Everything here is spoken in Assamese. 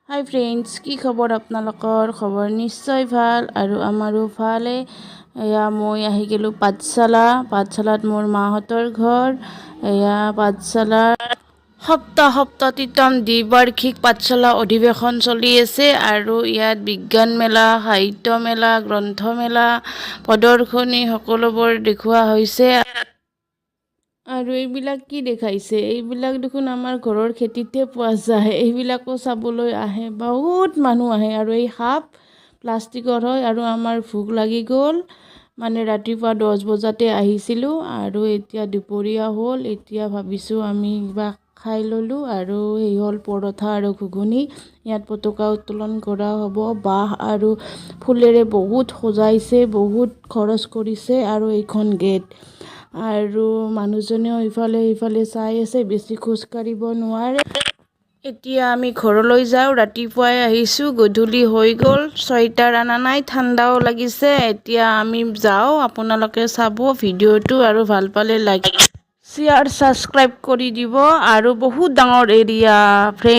হাই ফ্ৰেণ্ডছ, কি খবৰ আপোনালোকৰ? খবৰ নিশ্চয় ভাল আৰু আমাৰো ভালে। এয়া মই আহি গ'লোঁ পাঠশালাত মোৰ মাহঁতৰ ঘৰ। এয়া পাঠশালাৰ সপ্ততিতম দ্বিবাৰ্ষিক পাঠশালা অধিৱেশন চলি আছে আৰু ইয়াত বিজ্ঞান মেলা, সাহিত্য মেলা, গ্ৰন্থ মেলা, প্ৰদৰ্শনী সকলোবোৰ দেখুওৱা হৈছে। আৰু এইবিলাক কি দেখাইছে? এইবিলাক দেখোন আমাৰ ঘৰৰ খেতিতে পোৱা যায়। এইবিলাকো চাবলৈ আহে, বহুত মানুহ আহে। আৰু এই সাপ প্লাষ্টিকৰ হয় আৰু আমাৰ ভোক লাগি গ'ল। মানে ৰাতিপুৱা 10 বজাতে আহিছিলোঁ আৰু এতিয়া দুপৰীয়া হ'ল। এতিয়া ভাবিছোঁ আমি কিবা খাই ল'লোঁ আৰু সেই হ'ল পৰঠা আৰু ঘুগুনি। ইয়াত পতাকা উত্তোলন কৰা হ'ব। বাঁহ আৰু ফুলেৰে বহুত সজাইছে, বহুত খৰচ কৰিছে আৰু এইখন গেট। আৰু মানুহজনেও ইফালে সিফালে চাই আছে, বেছি খোজ কাঢ়িব নোৱাৰে। এতিয়া আমি ঘৰলৈ যাওঁ। ৰাতিপুৱাই আহিছোঁ, গধূলি হৈ গ'ল, চুৱেটাৰ অনা নাই, ঠাণ্ডাও লাগিছে। এতিয়া আমি যাওঁ। আপোনালোকে চাব ভিডিঅ'টো আৰু ভাল পালে লাইক, শ্বেয়াৰ, ছাবস্ক্ৰাইব কৰি দিব। আৰু বহুত ডাঙৰ এৰিয়া ফ্ৰেণ্ড।